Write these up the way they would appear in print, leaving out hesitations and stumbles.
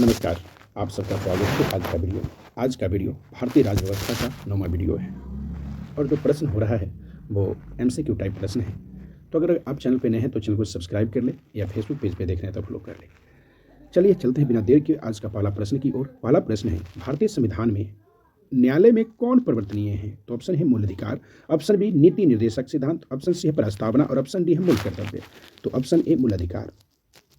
नमस्कार, आप सबका स्वागत है आज का वीडियो भारतीय राज्य व्यवस्था का 9वां वीडियो है और जो प्रश्न हो रहा है वो एमसीक्यू टाइप प्रश्न है। तो अगर आप चैनल पे नए हैं तो चैनल को सब्सक्राइब कर लें या फेसबुक पेज पे देख रहे हैं तो फॉलो कर लें। चलिए चलते हैं बिना देर के आज का पहला प्रश्न की ओर। पहला प्रश्न है, भारतीय संविधान में न्यायालय में कौन परिवर्तनीय है? तो ऑप्शन है मूल अधिकार, ऑप्शन बी नीति निर्देशक सिद्धांत, ऑप्शन सी है प्रस्तावना और ऑप्शन डी है मूल कर्तव्य। तो ऑप्शन ए मूल अधिकार।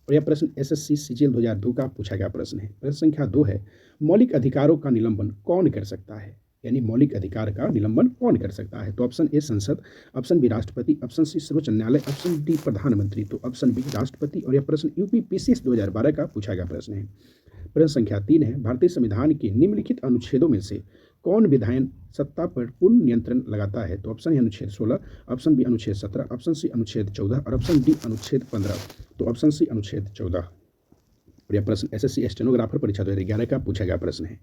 और यह प्रश्न एसएससी सीजीएल 2002 का पूछा गया प्रश्न है। प्रश्न संख्या 2 है, मौलिक अधिकारों का निलंबन कौन कर सकता है? यानी मौलिक अधिकार का निलंबन कौन कर सकता है? तो ऑप्शन ए संसद, ऑप्शन बी राष्ट्रपति, ऑप्शन सी सर्वोच्च न्यायालय, ऑप्शन डी प्रधानमंत्री। तो ऑप्शन बी राष्ट्रपति। और यह प्रश्न यूपी पीसीएस 2012 का पूछा गया प्रश्न है। प्रश्न संख्या 3 है, भारतीय संविधान के निम्नलिखित अनुच्छेदों में से कौन विधायन सत्ता पर पूर्ण नियंत्रण लगाता है? तो ऑप्शन ए अनुच्छेद 16, ऑप्शन बी अनुच्छेद 17, ऑप्शन सी अनुच्छेद 14 और ऑप्शन डी अनुच्छेद 15। तो ऑप्शन सी अनुच्छेद 14। और यह प्रश्न एसएससी स्टेनोग्राफर परीक्षा 2011 का पूछा गया प्रश्न है।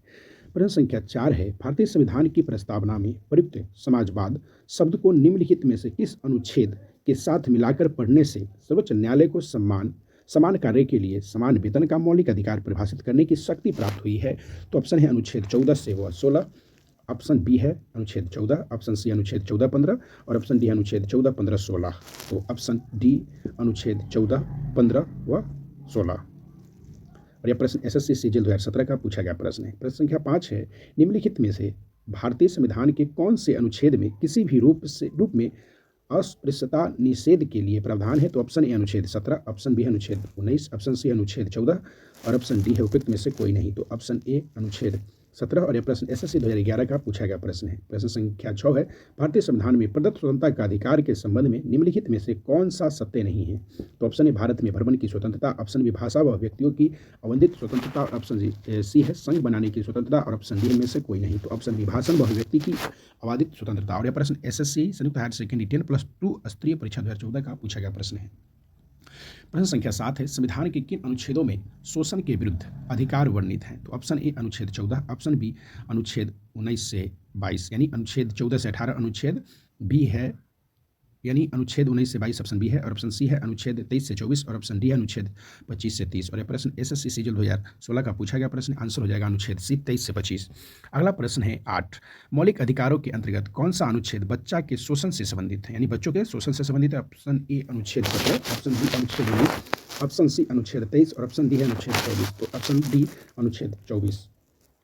प्रश्न संख्या 4 है, भारतीय संविधान की प्रस्तावना में प्रयुक्त समाजवाद शब्द को निम्नलिखित में से किस अनुच्छेद के साथ मिलाकर पढ़ने से सर्वोच्च न्यायालय को समान कार्य के लिए समान वेतन का मौलिक अधिकार परिभाषित करने की शक्ति प्राप्त हुई है? तो ऑप्शन है अनुच्छेद 14 से व 16, ऑप्शन बी है अनुच्छेद 14, ऑप्शन सी अनुच्छेद 14, 15 और ऑप्शन डी अनुच्छेद 14, 15, 16। तो ऑप्शन डी अनुच्छेद 14, 15 व 16। और यह प्रश्न एसएससी सीजीएल 2017 का पूछा गया प्रश्न है। प्रश्न संख्या 5 है, निम्नलिखित में से भारतीय संविधान के कौन से अनुच्छेद में किसी भी रूप में अस्पृश्यता निषेध के लिए प्रावधान है? तो ऑप्शन ए अनुच्छेद 17, ऑप्शन बी अनुच्छेद 19, ऑप्शन सी अनुच्छेद 14 और ऑप्शन डी है उपयुक्त में से कोई नहीं। तो ऑप्शन ए अनुच्छेद 17। और यह प्रश्न एसएससी 2011 का पूछा गया प्रश्न है। प्रश्न संख्या 6 है, भारतीय संविधान में प्रदत्त स्वतंत्रता का अधिकार के संबंध में निम्नलिखित में से कौन सा सत्य नहीं है? तो ऑप्शन ए भारत में भ्रमण की स्वतंत्रता, ऑप्शन बी भाषा व व्यक्तियों की अवंदित स्वतंत्रता और ऑप्शन सी है संघ बनाने की स्वतंत्रता और ऑप्शन डी में से कोई नहीं। तो ऑप्शन बी भाषण व व्यक्ति की अबाधित स्वतंत्रता। और यह प्रश्न एसएससी संयुक्त हायर सेकेंडरी 10+2 स्तरीय परीक्षा 2014 का पूछा गया प्रश्न है। प्रश्न संख्या 7 है, संविधान के किन अनुच्छेदों में शोषण के विरुद्ध अधिकार वर्णित हैं? तो ऑप्शन ए अनुच्छेद 14, ऑप्शन बी अनुच्छेद 19 से 22 यानी अनुच्छेद 14 से 18, अनुच्छेद बी है यानी अनुच्छेद 19 से 22 ऑप्शन बी है और ऑप्शन सी है अनुच्छेद 23 से 24 और ऑप्शन डी है अनुच्छेद 25 से 30। और यह प्रश्न एसएससी सीजीएल 2016 का पूछा गया प्रश्न। आंसर हो जाएगा अनुच्छेद सी 23 से 25। अगला प्रश्न है 8, मौलिक अधिकारों के अंतर्गत कौन सा अनुच्छेद बच्चा के शोषण से संबंधित है? यानी बच्चों के शोषण से संबंधित है। ऑप्शन ए अनुच्छेद 17, ऑप्शन बी अनुच्छेद 19, ऑप्शन सी अनुच्छेद 23 और ऑप्शन डी है अनुच्छेद 24। तो ऑप्शन डी अनुच्छेद 24।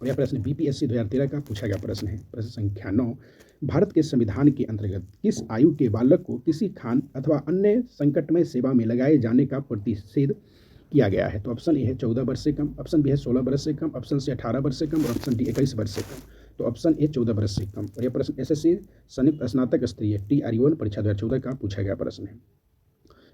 और यह प्रश्न बीपीएससी 2013 का पूछा गया प्रश्न है। प्रश्न संख्या 9, भारत के संविधान के अंतर्गत किस आयु के बालक को किसी खान अथवा अन्य संकटमय सेवा में लगाए जाने का प्रतिषेध किया गया है? तो ऑप्शन ए है 14 वर्ष से कम, ऑप्शन बी है 16 वर्ष से कम, ऑप्शन सी 18 वर्ष से कम और ऑप्शन डी 21 वर्ष से कम। तो ऑप्शन ए 14 वर्ष से कम। और यह प्रश्न एसएससी संयुक्त स्नातक स्तरीय TRU1 परीक्षा 2014 का पूछा गया प्रश्न है।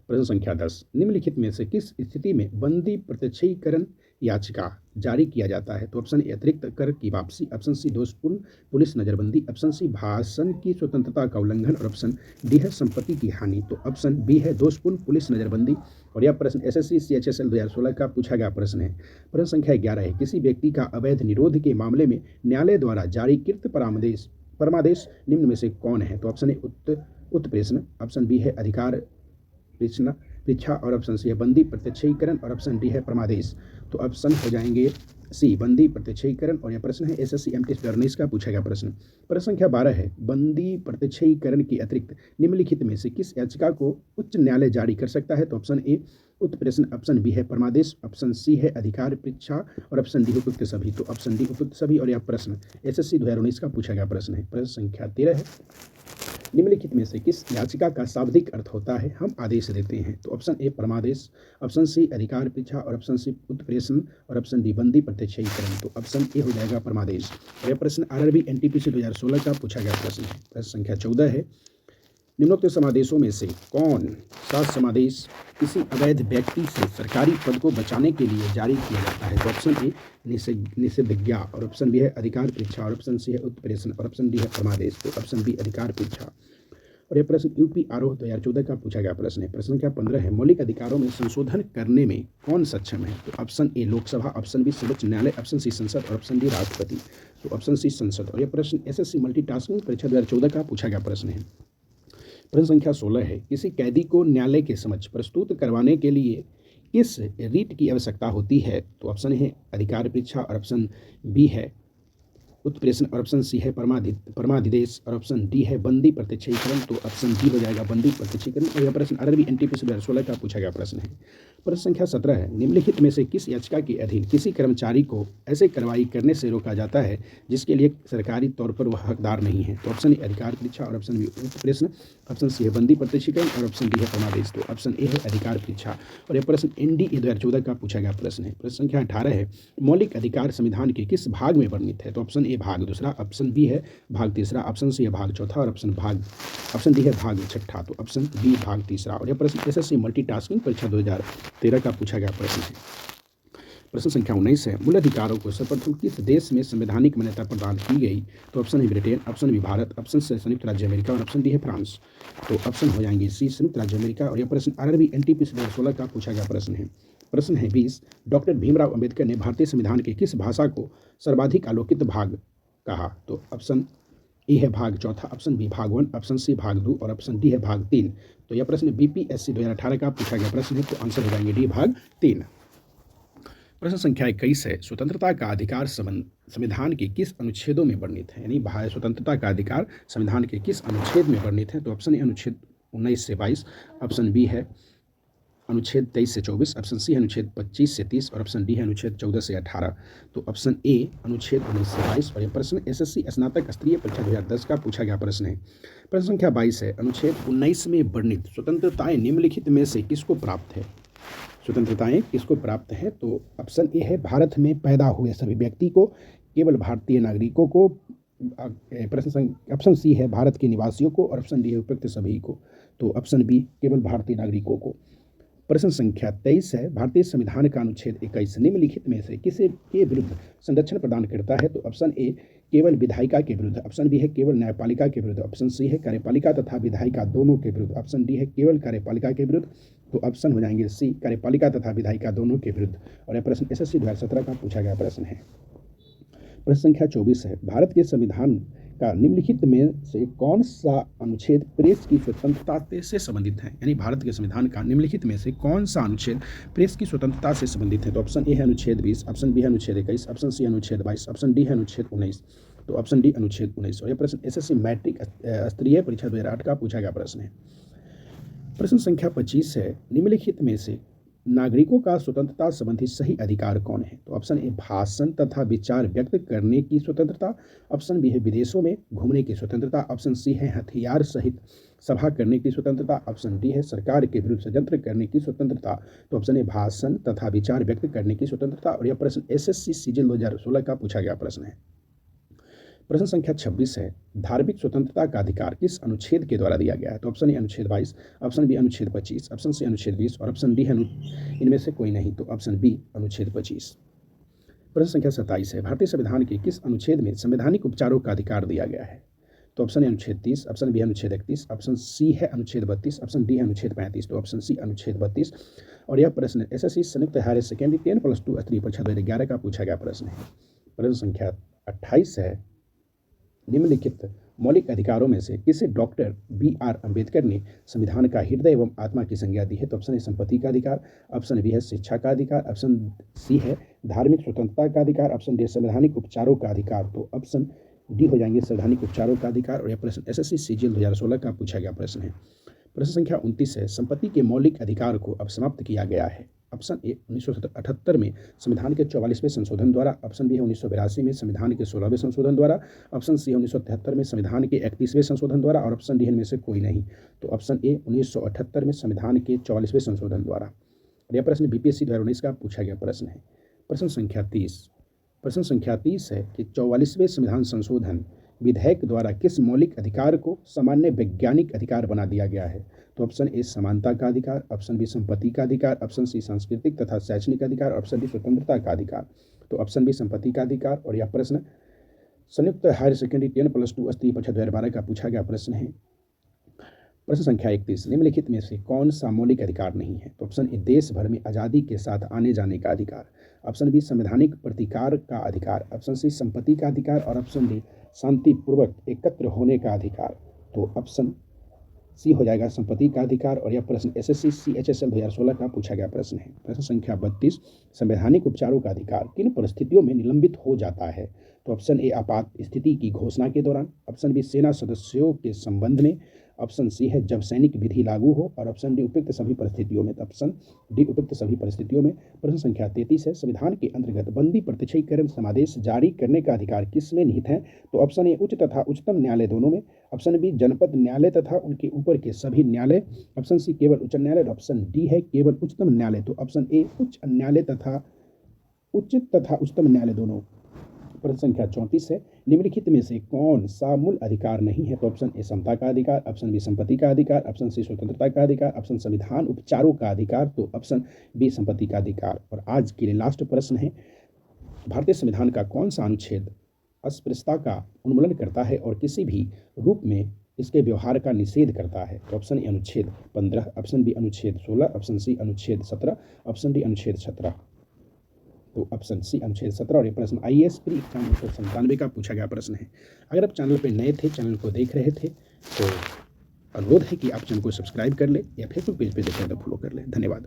प्रश्न संख्या 10, निम्नलिखित में से किस स्थिति में बंदी प्रत्यक्षीकरण याचिका जारी किया जाता है? तो ऑप्शन ए अतिरिक्त कर की वापसी, ऑप्शन सी दोषपूर्ण पुलिस नजरबंदी, ऑप्शन सी भाषण की स्वतंत्रता का उल्लंघन और ऑप्शन डी है संपत्ति की हानि। तो ऑप्शन बी है दोषपूर्ण पुलिस नजरबंदी। और यह प्रश्न एसएससी CHSL 2016 का पूछा गया प्रश्न है। प्रश्न संख्या 11 है, किसी व्यक्ति का अवैध निरोध के मामले में न्यायालय द्वारा जारी कृत परमादेश निम्न में से कौन है? तो ऑप्शन ए उत्प्रेषण, ऑप्शन बी है अधिकार परीक्षा और ऑप्शन सी है बंदी प्रत्यक्षीकरण और ऑप्शन डी है परमादेश। तो ऑप्शन हो जाएंगे सी बंदी प्रत्यक्षीकरण। और यह प्रश्न है एसएससी MT 2019 का पूछा गया प्रश्न। प्रश्न संख्या 12 है, बंदी प्रत्यक्षीकरण के अतिरिक्त निम्नलिखित में से किस याचिका को उच्च न्यायालय जारी कर सकता है? तो ऑप्शन ए उत्प्रेषण, ऑप्शन बी है परमादेश, ऑप्शन सी है अधिकार परीक्षा और ऑप्शन डी उपयुक्त सभी। तो ऑप्शन डी उपयुक्त सभी। और यह प्रश्न एसएससी 2019 का पूछा गया प्रश्न है। प्रश्न संख्या 13 है, निम्नलिखित में से किस याचिका का शाब्दिक अर्थ होता है हम आदेश देते हैं? तो ऑप्शन ए परमादेश, ऑप्शन सी अधिकार परीक्षा और ऑप्शन सी उत्प्रेषण और ऑप्शन डी बंदी प्रत्यक्षीकरण। तो ऑप्शन ए हो जाएगा परमादेश। और यह प्रश्न RRB NTPC 2016 का पूछा गया प्रश्न है। प्रश्न संख्या 14 है, निम्नोक्त समादेशों में से कौन सा समादेश किसी अवैध व्यक्ति से सरकारी पद को बचाने के लिए जारी किया जाता है? तो ऑप्शन ए निषेधाज्ञा और ऑप्शन बी है अधिकार परीक्षा और ऑप्शन सी है उत्प्रेषण और ऑप्शन डी है परमादेश। तो ऑप्शन बी अधिकार परीक्षा। और यह प्रश्न यूपी आरोह 2014 का पूछा गया प्रश्न है। प्रश्न संख्या 15 है, मौलिक अधिकारों में संशोधन करने में कौन सक्षम है? तो option A Lok Sabha, option B सर्वोच्च न्यायालय, ऑप्शन सी संसद और ऑप्शन डी राष्ट्रपति। तो ऑप्शन सी संसद। और यह प्रश्न एसएससी मल्टीटास्किंग परीक्षा 2014 का पूछा गया प्रश्न है। प्रश्न संख्या 16 है, किसी कैदी को न्यायालय के समक्ष प्रस्तुत करवाने के लिए किस रीट की आवश्यकता होती है? तो ऑप्शन है अधिकार परीक्षा और ऑप्शन बी है उत्प्रेषण और ऑप्शन सी है परमाधिदेश और ऑप्शन डी है बंदी प्रत्यक्षीकरण। तो ऑप्शन डी हो जाएगा बंदी प्रत्यक्षीकरण। और यह प्रश्न आरआरबी एनटीपीसी 2016 का पूछा गया प्रश्न है। प्रश्न संख्या 17 है, निम्नलिखित में से किस याचिका के अधीन किसी कर्मचारी को ऐसे कार्रवाई करने से रोका जाता है जिसके लिए सरकारी तौर पर वह हकदार नहीं है? तो ऑप्शन ए अधिकार परीक्षा और ऑप्शन बी उत्प्रेषण, ऑप्शन सी है बंदी प्रत्यक्षीकरण और ऑप्शन डी है परमादेश। तो ऑप्शन ए है अधिकार परीक्षा। और यह प्रश्न एनडीए 2014 का पूछा गया प्रश्न है। प्रश्न संख्या 18 है, मौलिक अधिकार संविधान के किस भाग में वर्णित है? तो ऑप्शन ए भाग दूसरा, ऑप्शन बी है भाग तीसरा, ऑप्शन सी है भाग चौथा और ऑप्शन डी है भाग छठा। तो ऑप्शन बी भाग तीसरा। और यह प्रश्न एसएससी मल्टीटास्किंग परीक्षा 2013 का पूछा गया प्रश्न है। प्रश्न संख्या 19 है, मूल अधिकारों को सर्वप्रथम किस देश में संवैधानिक मान्यता प्रदान की गई? तो ऑप्शन है Britain, option B Bharat, option C संयुक्त राज्य अमेरिका और ऑप्शन डी है फ्रांस। तो ऑप्शन हो जाएंगे सी संयुक्त राज्य अमेरिका। और यह प्रश्न आरआरबी एनटीपीसी 2016 का पूछा गया प्रश्न है। प्रश्न है 20, डॉक्टर भीमराव अंबेडकर ने भारतीय संविधान के किस भाषा को सर्वाधिक आलोकित भाग कहा? तो ऑप्शन ए है भाग चौथा, ऑप्शन बी भाग 1, ऑप्शन सी भाग 2 और ऑप्शन डी है भाग 3। तो यह प्रश्न बीपीएससी 2018 का पूछा गया प्रश्न है। तो आंसर हो जाएंगे डी भाग 3। प्रश्न संख्या 21 है, स्वतंत्रता का अधिकार संविधान के किस अनुच्छेदों में वर्णित है? यानी स्वतंत्रता का अधिकार संविधान के किस अनुच्छेद में वर्णित है? तो ऑप्शन ए अनुच्छेद 19 से 22, ऑप्शन बी है अनुच्छेद 23 से 24, ऑप्शन सी है अनुच्छेद 25 से 30 और ऑप्शन डी है अनुच्छेद 14 से 18। तो ऑप्शन ए अनुच्छेद 19 से 22। और यह प्रश्न एसएससी स्नातक स्तरीय परीक्षा 2010 का पूछा गया प्रश्न है। प्रश्न संख्या 22 है, अनुच्छेद 19 में वर्णित स्वतंत्रताएं निम्नलिखित में से किसको प्राप्त है? स्वतंत्रताएं किसको प्राप्त है? तो ऑप्शन ए है भारत में पैदा हुए सभी व्यक्ति को, केवल भारतीय नागरिकों को, ऑप्शन सी है भारत के निवासियों को और ऑप्शन डी है उपयुक्त सभी को। तो ऑप्शन बी केवल भारतीय नागरिकों को। प्रश्न संख्या 23 है, भारतीय संविधान का अनुच्छेद 21 निम्नलिखित में से किसे के विरुद्ध संरक्षण प्रदान करता है? तो ऑप्शन ए केवल विधायिका के विरुद्ध, ऑप्शन बी है केवल न्यायपालिका के विरुद्ध, ऑप्शन सी है कार्यपालिका तथा विधायिका दोनों के विरुद्ध, ऑप्शन डी है केवल कार्यपालिका के विरुद्ध। तो ऑप्शन हो जाएंगे सी कार्यपालिका तथा विधायिका दोनों के विरुद्ध। और यह प्रश्न एसएससी 2017 का पूछा गया प्रश्न है। प्रश्न संख्या 24 है, भारत के संविधान का निम्नलिखित में से कौन सा अनुच्छेद प्रेस की स्वतंत्रता से संबंधित है? यानी भारत के संविधान का निम्नलिखित में से कौन सा अनुच्छेद प्रेस की स्वतंत्रता से संबंधित है? तो ऑप्शन ए है अनुच्छेद 20, ऑप्शन बी है अनुच्छेद 21, ऑप्शन सी अनुच्छेद 22, ऑप्शन डी है अनुच्छेद 19। तो ऑप्शन डी अनुच्छेद 19। और यह प्रश्न एसएससी मैट्रिक स्तरीय परीक्षा 2008 का पूछा गया प्रश्न है। प्रश्न संख्या 25 है, निम्नलिखित में से नागरिकों का स्वतंत्रता संबंधी सही अधिकार कौन है? तो ऑप्शन ए भाषण तथा विचार व्यक्त करने की स्वतंत्रता, ऑप्शन बी है विदेशों में घूमने की स्वतंत्रता, ऑप्शन सी है हथियार सहित सभा करने की स्वतंत्रता, ऑप्शन डी है सरकार के विरुद्ध षड्यंत्र करने की स्वतंत्रता। तो ऑप्शन ए भाषण तथा विचार व्यक्त करने की स्वतंत्रता। और यह प्रश्न एसएससी सीजीएल 2016 का पूछा गया प्रश्न है। प्रश्न संख्या 26 है, धार्मिक स्वतंत्रता का अधिकार किस अनुच्छेद के द्वारा दिया गया है? तो ऑप्शन ए अनुच्छेद 22, ऑप्शन बी अनुच्छेद 25, ऑप्शन सी अनुच्छेद 20 और ऑप्शन डी है इनमें से कोई नहीं। तो ऑप्शन बी अनुच्छेद 25। प्रश्न संख्या 27 है, भारतीय संविधान के किस अनुच्छेद में संवैधानिक उपचारों का अधिकार दिया गया है? तो ऑप्शन ए अनुच्छेद 30, ऑप्शन बी अनुच्छेद 31, ऑप्शन सी है अनुच्छेद 32, ऑप्शन डी है अनुच्छेद 35। तो ऑप्शन सी अनुच्छेद 32। और यह प्रश्न एसएससी संयुक्त हायर सेकेंडरी 10+2 स्तरीय परीक्षा 2011 का पूछा गया प्रश्न है। प्रश्न संख्या 28 है, निम्नलिखित मौलिक अधिकारों में से किसे डॉक्टर बी.आर. अंबेडकर ने संविधान का हृदय एवं आत्मा की संज्ञा दी है? तो ऑप्शन ए संपत्ति का अधिकार, ऑप्शन बी है शिक्षा का अधिकार, ऑप्शन सी है धार्मिक स्वतंत्रता का अधिकार, ऑप्शन डी संवैधानिक उपचारों का अधिकार। तो ऑप्शन डी हो जाएंगे संवैधानिक उपचारों का अधिकार। और यह प्रश्न एसएससी सीजीएल 2016 का पूछा गया प्रश्न है। प्रश्न संख्या 29 है, संपत्ति के मौलिक अधिकार को अब समाप्त किया गया है। ऑप्शन ए 1978 में संविधान के 44वें संशोधन द्वारा, ऑप्शन बी है 1982 में संविधान के 16वें संशोधन द्वारा, ऑप्शन सी है 1973 में संविधान के 31वें संशोधन द्वारा और ऑप्शन डी इनमें से कोई नहीं। तो ऑप्शन ए 1978 में संविधान के 44वें संशोधन द्वारा। और यह प्रश्न बीपीएससी 2019 का पूछा गया प्रश्न है। प्रश्न संख्या 30 है कि 44वें संविधान संशोधन विधेयक द्वारा किस मौलिक अधिकार को सामान्य वैज्ञानिक अधिकार बना दिया गया है? तो ऑप्शन ए समानता का अधिकार, ऑप्शन बी संपत्ति का अधिकार, ऑप्शन सी सांस्कृतिक तथा शैक्षणिक अधिकार, ऑप्शन डी स्वतंत्रता का अधिकार। तो ऑप्शन बी संपत्ति का अधिकार। और यह प्रश्न संयुक्त हायर सेकेंडरी 10+2 स्तरीय परीक्षा 2012 का पूछा गया प्रश्न है। प्रश्न संख्या 31, निम्नलिखित में से कौन सा मौलिक अधिकार नहीं है? तो ऑप्शन ए देश भर में आज़ादी के साथ आने जाने का अधिकार, ऑप्शन बी संवैधानिक प्रतिकार का अधिकार, ऑप्शन सी संपत्ति का अधिकार और ऑप्शन डी शांतिपूर्वक एकत्र होने का अधिकार। तो ऑप्शन सी हो जाएगा संपत्ति का अधिकार। और यह प्रश्न SSC CHSL 2016 का पूछा गया प्रश्न है। प्रश्न संख्या 32, संवैधानिक उपचारों का अधिकार किन परिस्थितियों में निलंबित हो जाता है? तो ऑप्शन ए आपात स्थिति की घोषणा के दौरान, ऑप्शन बी सेना सदस्यों के संबंध में, ऑप्शन सी है जब सैनिक विधि लागू हो, और ऑप्शन डी उपयुक्त सभी परिस्थितियों में। तो ऑप्शन डी उपयुक्त सभी परिस्थितियों में। प्रश्न संख्या 33 है, संविधान के अंतर्गत बंदी प्रत्यक्षीकरण समादेश जारी करने का अधिकार किसमें निहित है? तो ऑप्शन ए उच्च तथा उच्चतम न्यायालय दोनों में, ऑप्शन बी जनपद न्यायालय तथा उनके ऊपर के सभी न्यायालय, ऑप्शन सी केवल उच्च न्यायालय, ऑप्शन डी है केवल उच्चतम न्यायालय। तो ऑप्शन ए उच्च न्यायालय तथा उच्चतम न्यायालय दोनों। प्रश्न संख्या 34 है, निम्नलिखित में से कौन सा मूल अधिकार नहीं है? तो ऑप्शन ए समता का अधिकार, ऑप्शन बी संपत्ति का अधिकार, ऑप्शन सी स्वतंत्रता का अधिकार, ऑप्शन संविधान उपचारों का अधिकार, तो ऑप्शन बी संपत्ति का अधिकार। और आज के लिए लास्ट प्रश्न है, भारतीय संविधान का कौन सा अनुच्छेद अस्पृश्यता का उन्मूलन करता है और किसी भी रूप में इसके व्यवहार का निषेध करता है? तो ऑप्शन ए अनुच्छेद 15, ऑप्शन बी अनुच्छेद 16, ऑप्शन सी अनुच्छेद 17, ऑप्शन डी अनुच्छेद 17। तो ऑप्शन सी अनुच्छेद 17। और ये प्रश्न IAS प्री एग्जाम 1997 का पूछा गया प्रश्न है। अगर आप चैनल पर नए थे, चैनल को देख रहे थे, तो अनुरोध है कि आप चैनल को सब्सक्राइब कर ले या फेसबुक पेज पे देख रहे हैं तो फॉलो कर ले। धन्यवाद।